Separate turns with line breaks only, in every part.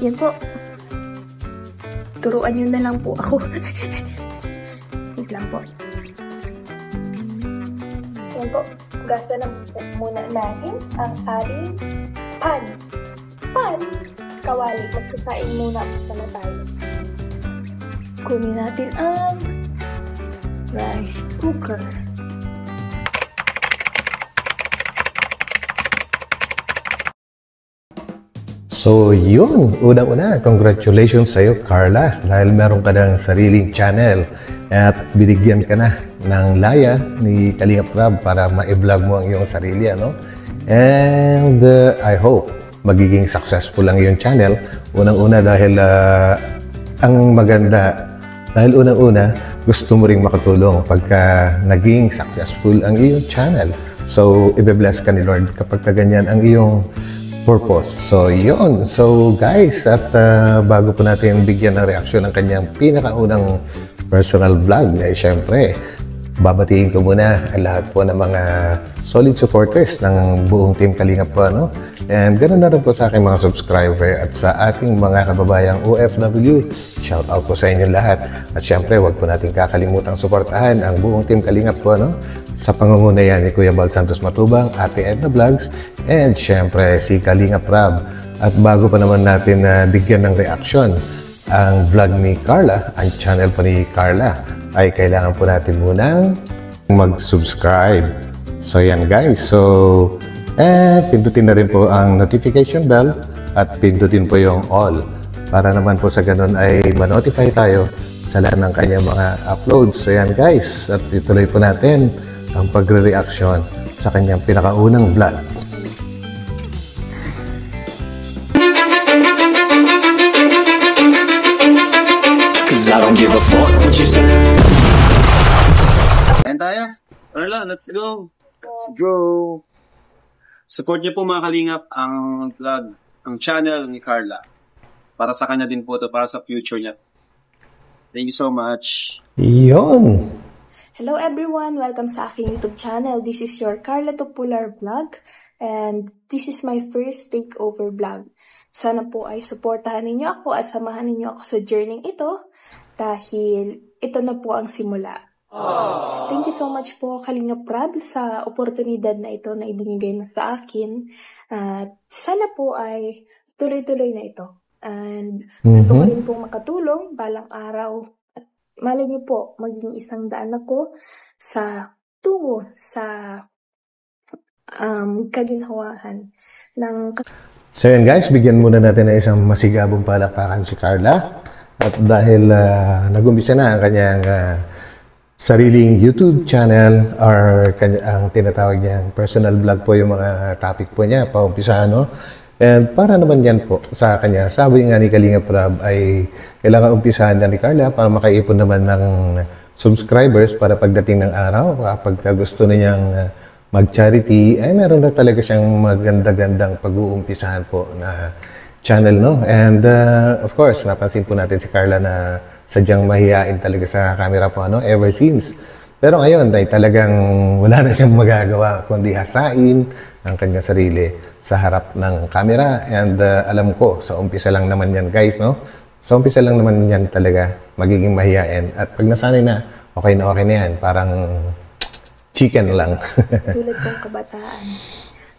Yan po. Turuan nyo na lang po ako. Wait lang po. Yan po. Gasa na muna natin ang ating pan. Pan! Kawali. Magsasain muna sana tayo. Kunin natin ang rice cooker.
So yun, unang-una, congratulations sa iyo, Carla, dahil meron ka ng sariling channel at binigyan ka na ng laya ni Kalingap Rab para ma-vlog mo ang iyong sarili, ano? And I hope magiging successful ang iyong channel. Unang-una dahil ang maganda, dahil unang-una gusto mo ring makatulong pagka naging successful ang iyong channel. So, ibe-bless ka ni Lord kapag ganyan ang iyong purpose. So, yun. So, guys, at bago po natin bigyan ng reaksyon ng kanyang pinakaunang personal vlog, ay syempre, babatiin ko muna ang lahat po ng mga solid supporters ng buong Team Kalingap po, no? And ganoon na rin po sa aking mga subscriber at sa ating mga kababayang OFW. Shout out po sa inyo lahat. At syempre, huwag po natin kakalimutang suportahan ang buong Team Kalingap po, no? Sa pangungunayan ni Kuya Bal Santos Matubang, Ate Edna Vlogs, and syempre si Kalingap Rab. At bago pa naman natin bigyan ng reaksyon ang vlog ni Carla, ang channel po ni Carla, ay kailangan po natin munang mag-subscribe. So yan guys, so pindutin na rin po ang notification bell at pindutin po yung all para naman po sa ganun ay ma-notify tayo sa lahat ng kanyang mga uploads. So yan guys, at ituloy po natin ang pagre-reaction sa kanyang pinakaunang vlog.
I don't give a fuck what you say.
Ayan tayo. Carla, let's go. Let's go. Support niyo po mga Kalingap ang vlog, ang channel ni Carla. Para sa kanya din po ito, para sa future niya. Thank you so much.
Yun!
Hello everyone! Welcome sa aking YouTube channel. This is your Carla Tupular vlog. And this is my first takeover vlog. Sana po ay suportahan ninyo ako at samahan ninyo ako sa journey ito. Dahil ito na po ang simula. Thank you so much po Kalingap Rab sa oportunidad na ito na ibinigay mo sa akin. At sana po ay tuloy-tuloy na ito. And gusto ko rin pong makatulong balang araw. At malay niyo po, maging isang daan ako sa tungo sa kaginhawahan ng...
So yun guys, bigyan muna natin ng isang masigabong palakpakan si Carla. At dahil nag-umpisa na ang kanyang sariling YouTube channel or ang tinatawag niyang personal vlog po yung mga topic po niya, paumpisa, no? And para naman yan po sa kanya, sabi nga ni Kalingap Rab ay kailangan umpisahan na ni Carla para makaipon naman ng subscribers para pagdating ng araw, kapag gusto niyang mag-charity, ay meron na talaga siyang maganda-gandang pag-uumpisahan po na channel, no? And of course, napansin po natin si Carla na sadyang mahihain talaga sa camera po, ano, ever since. Pero ngayon ay talagang wala na siyang magagawa kundi hasain ang kanyang sarili sa harap ng camera. And alam ko, sa umpisa lang naman yan guys, no? Sa umpisa lang naman yan talaga magiging mahihain. At pag nasanay na okay na yan. Parang chicken lang.
Tulad kong kabataan.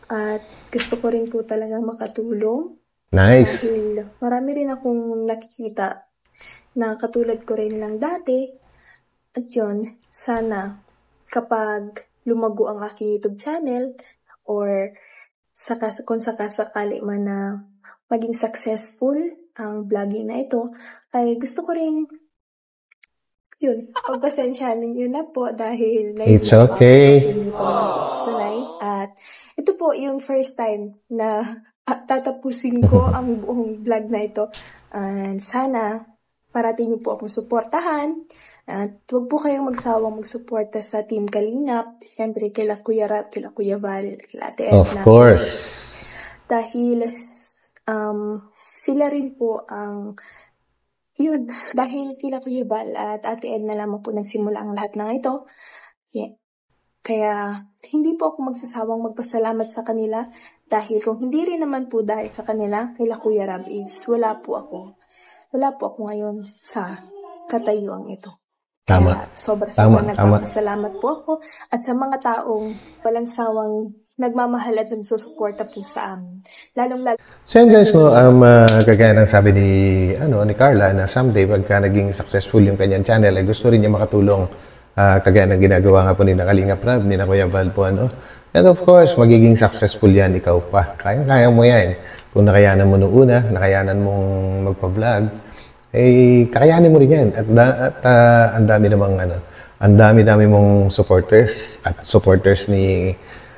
At gusto ko rin po talaga makatulong.
Nice.
Dahil marami rin akong nakikita na katulad ko rin lang dati. At yun, sana kapag lumago ang aking YouTube channel or kung sakasakali man na maging successful ang vlogging na ito, ay gusto ko rin yun, pagpasensyahan ninyo na po dahil
It's okay.
At ito po yung first time na tatapusin ko ang buong vlog na ito. And sana parating niyo po akong suportahan. At huwag po kayong magsawang magsuporta sa Team Kalingap. Siyempre, kila Kuya Rab, kila Kuya Val, kila Ate Edna.
Of course.
Dahil sila rin po ang yun, dahil kila Kuya Val at Ate Edna lamang po nagsimula ang lahat ng ito. Yeah. Kaya hindi po ako magsasawang magpasalamat sa kanila dahil kung hindi rin naman po dahil sa kanila, kila Kuya Rab is wala po ako ngayon sa katayuan ito.
Tama.
Kaya sobrang
Tama.
nagpapasalamat po ako at sa mga taong walang sawang nagmamahal at nagsusuporta po sa amin. Lalong-lalo.
So yun guys, no, kagaya ng sabi ni Carla na someday pagka naging successful yung kanyang channel, ay gusto rin niya makatulong kagaya ng ginagawa nga po ni Kalingap Rab, ni Kuya Val po, ano. And of course, magiging successful yan, ikaw pa. Kaya mo yan. Kung nakayanan mo noong una, nakayanan mong magpa-vlog, eh, kakayanin mo rin yan. At ang dami mong supporters at supporters ni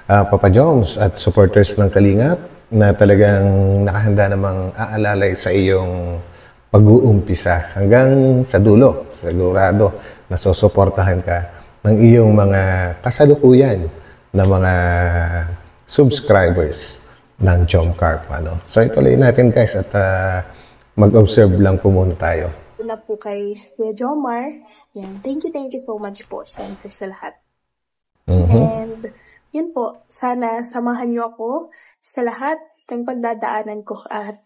Papa Joms at supporters ng Kalingap na talagang nakahanda namang aalalay sa iyong pag-uumpisa hanggang sa dulo. Sigurado na susuportahan ka ng iyong mga kasalukuyan na mga subscribers ng Jomcarp. Ano? So ituloy natin guys at mag-observe lang po muna tayo.
Una po kay Kuya Jomar. Yan. Thank you so much po syempre sa lahat. And yun po, sana samahan niyo ako sa lahat ng pagdadaanan ko at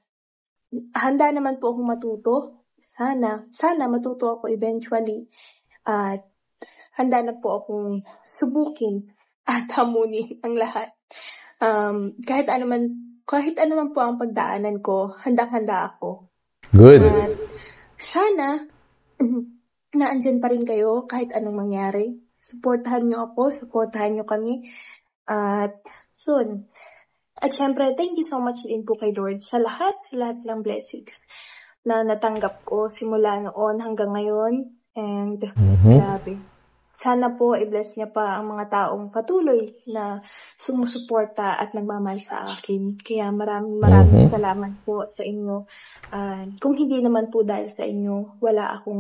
handa naman po akong matuto. Sana matuto ako eventually at handa na po akong subukin at hamunin ang lahat. Kahit ano man po ang pagdaanan ko, handang-handa ako.
Good.
At sana na andyan pa rin kayo kahit anong mangyari. Supportahan niyo ako, supportahan niyo kami. At yun. At syempre, thank you so much din po kay Lord sa lahat ng blessings na natanggap ko simula noon hanggang ngayon. And grabe. Sana po i-bless niya pa ang mga taong patuloy na sumusuporta at nagmamahal sa akin. Kaya maraming salamat po sa inyo. Kung hindi naman po dahil sa inyo, wala ako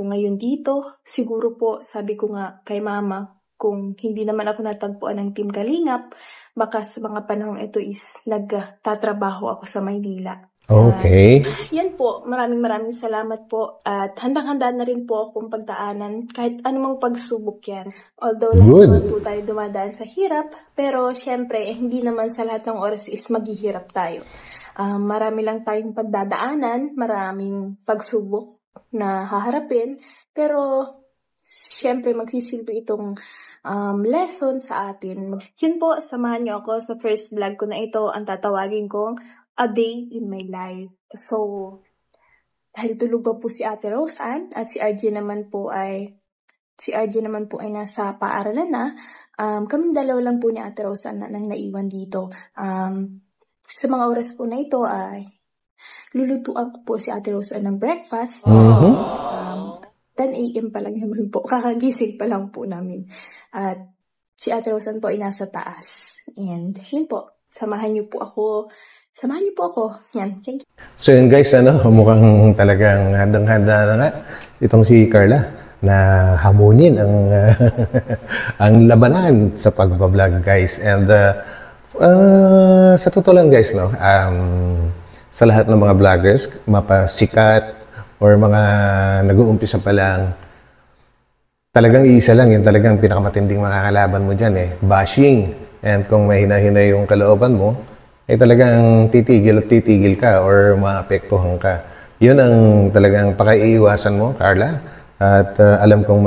ngayon dito. Siguro po, sabi ko nga kay Mama, kung hindi naman ako natagpuan ng Team Kalingap, baka sa mga panahong ito is nagtatrabaho ako sa Maynila.
Okay.
Yan po, maraming salamat po at handang-handa na rin po akong pagdaanan kahit anumang pagsubok yan. Although naman po tayo dumadaan sa hirap, pero syempre hindi naman sa lahat ng oras is maghihirap tayo. Marami lang tayong pagdadaanan, maraming pagsubok na haharapin, pero syempre magsisilbi itong lesson sa atin. Yun po, samahan niyo ako sa first vlog ko na ito, ang tatawagin kong A Day in My Life. So, dahil tulog pa po si Ate Roseanne at si RJ naman po ay nasa paaralan na, kaming dalawa lang po ni Ate Roseanne nang naiwan dito. Sa mga oras po na ito ay lulutuan ko po si Ate Roseanne ng breakfast. 10 a.m. pa lang naman po. Kakagising pa lang po namin. At si Ate Roseanne po ay nasa taas. And yun po. Samahan niyo po ako. Yan. Thank you.
So yun guys, mukhang talagang handang-handa na nga itong si Carla na hamunin ang labanan sa pagbablog guys. And sa totoo lang guys, sa lahat ng mga vloggers, mapasikat, or mga nag-uumpisa pa lang, talagang iisa lang, yung talagang pinakamatinding makakalaban mo dyan bashing. And kung mahina-hina yung kalooban mo, talagang titigil ka or maapektuhan ka. Yun ang talagang pakaiiwasan mo, Carla. At alam kong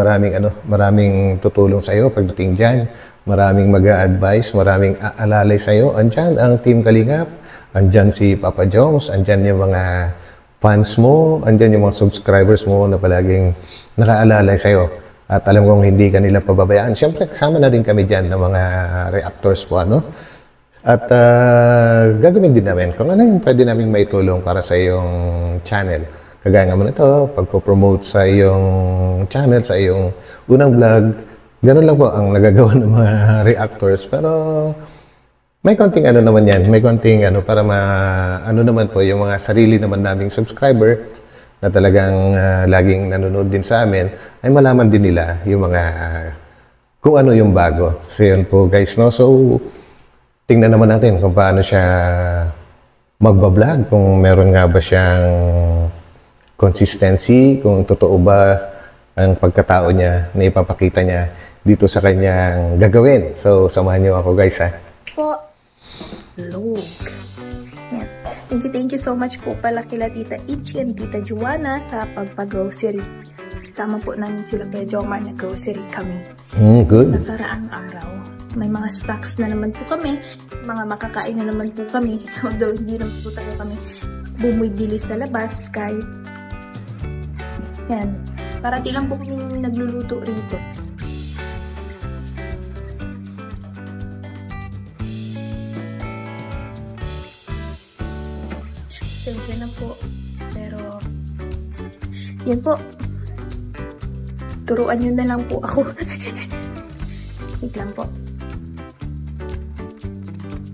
maraming tutulong sa'yo pagdating dyan. Maraming mag-a-advise, maraming aalalay sa'yo. Andyan ang Team Kalingap, andyan si Papa Joms, andyan yung mga fans mo, andyan yung mga subscribers mo na palaging nakaalalay sa'yo. At alam kong hindi ka nila pababayaan. Siyempre, kasama na rin kami dyan ng mga reactors po, At gagawin din namin kung ano yung pwede namin maitulong para sa iyong channel. Kagaya nga mo na ito, pagpo-promote sa iyong channel, sa iyong unang vlog. Ganun lang po ang nagagawa ng mga reactors. Pero may konting naman yan. May konting para naman po yung mga sarili naman naming subscriber na talagang laging nanonood din sa amin, ay malaman din nila yung mga kung ano yung bago. So yun po guys, So, tingnan naman natin kung paano siya magbablog, kung meron nga ba siyang consistency, kung totoo ba ang pagkatao niya na ipapakita niya dito sa kanyang gagawin. So, samahan niyo ako guys ha.
Po, log. Yan. Thank you so much po pala kila Tita Ichi and Tita Juana sa pagpa-grocery. Sama po namin sila kay Jomar na grocery kami.
Good.
Nakaraang araw. May mga stocks na naman po kami. Mga makakain na naman po kami. Although hindi naman po talaga kami bumibili sa labas kahit yan. Parati lang po kami nagluluto rito. Sensya na po. Pero yan po. Turuan nyo na lang po ako. Wait lang po.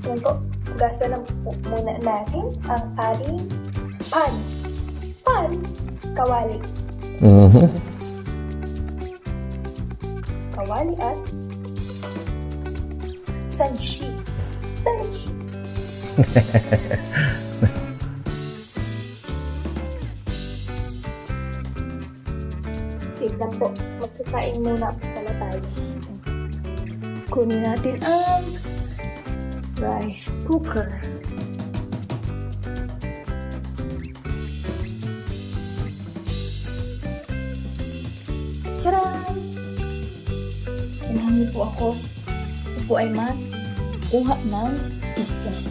Yan po. Gasa lang po muna natin ang ating pan. Pan. Kawali. Kawali at sanshi. Sanshi. Wait lang po. Magsasaing muna pala tayo. Kunin natin ang rice cooker. Tcharam! Samahan niyo po ako. Ito po ay kuha ng pickles.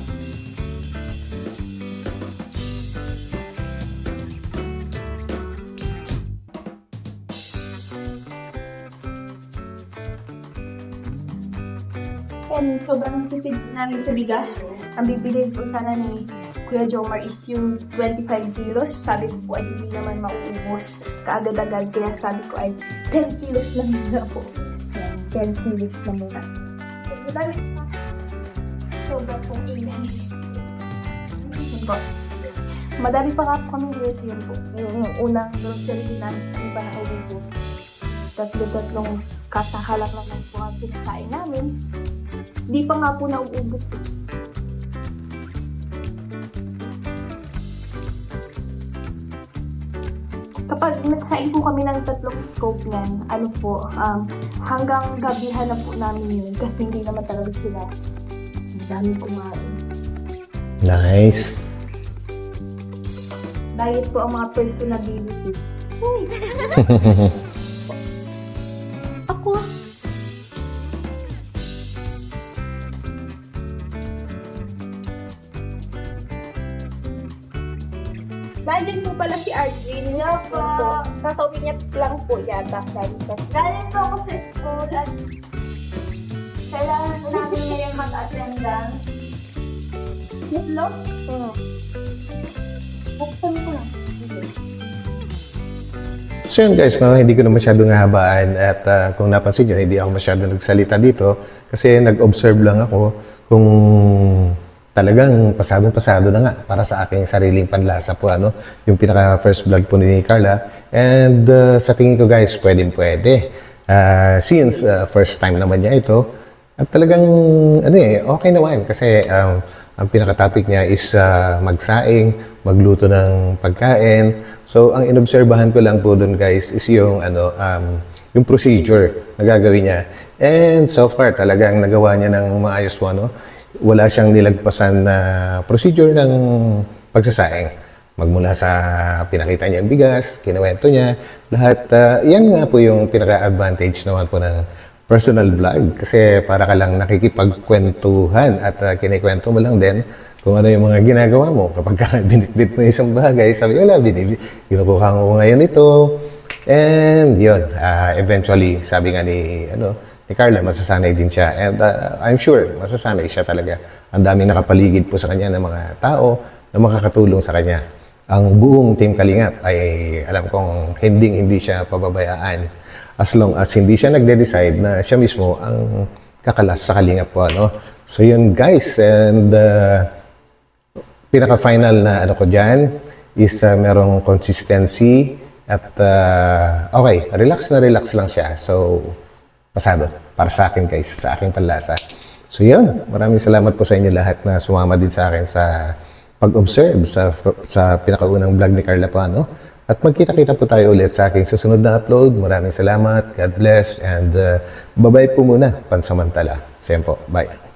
And sobrang tipid namin sa bigas. Ang bibilin po sana ni Kuya Jomar is yung 25 kilos. Sabi ko po ay hindi naman mauubos kaagad-agad. Kaya sabi ko ay 10 kilos lang muna po. Yan, 10 kilos lang muna. Madami pa. Sobrang pong ingay. Madami pa nga po kami guys yun po. Yung unang grocery namin hindi pa nakaubos. Tatlo-tatlong kasahalak naman po ang pinakain namin. Di pa nga po nauubos. Kapag nagsain po kami ng 3 scope niyan, ano po, hanggang gabihan na po namin yun. Kasi hindi naman talaga sila ang dami kumain.
Nice.
Diet po ang mga personality. Hey! Ako. Nandiyan po pala si Arjun. Nga po. Kakauwi niya lang po yata. Galing po ako sa school at kailangan namin ngayon mag-attendance. Yes, love? Buksan ko lang.
So yun guys, no, hindi ko na masyadong habaan at kung napansin nyo, hindi ako masyadong nagsalita dito kasi nag-observe lang ako kung talagang pasadong-pasado na nga para sa aking sariling panlasa po, ano, yung pinaka-first vlog po ni Carla. And sa tingin ko guys, pwede. Since first time naman niya ito, at talagang okay naman kasi ang pinaka-topic niya is magsaing, magluto ng pagkain. So, ang inobserbahan ko lang po doon guys is yung yung procedure na gagawin niya. And so far, talagang nagawa niya ng maayos po, ano. Wala siyang nilagpasan na procedure ng pagsasaing. Magmula sa pinakita niya ang bigas, kinuwento niya, lahat. Yan nga po yung pinaka-advantage naman po ng personal vlog. Kasi para ka lang nakikipagkwentuhan at kinikwento mo lang din kung ano yung mga ginagawa mo. Kapag binitbit mo isang bagay, sabi, wala, ginukuha ko ngayon ito. And yun, eventually, sabi nga ni Carla, masasanay din siya. And I'm sure, masasanay siya talaga. Ang daming nakapaligid po sa kanya ng mga tao na makakatulong sa kanya. Ang buong Team Kalingap ay alam kong hindi siya pababayaan. As long as hindi siya nagde-decide na siya mismo ang kakalas sa Kalingap po, ano. So yun guys, and pinaka-final na ko dyan is merong consistency at okay, relax lang siya. So, pasado para sa akin guys, sa aking panlasa. So yun, maraming salamat po sa inyo lahat na sumama din sa akin sa pag-observe sa pinakaunang vlog ni Carla po, ano? At magkita-kita po tayo ulit sa aking susunod na upload. Maraming salamat. God bless. And bye-bye po muna pansamantala. Same po. Bye.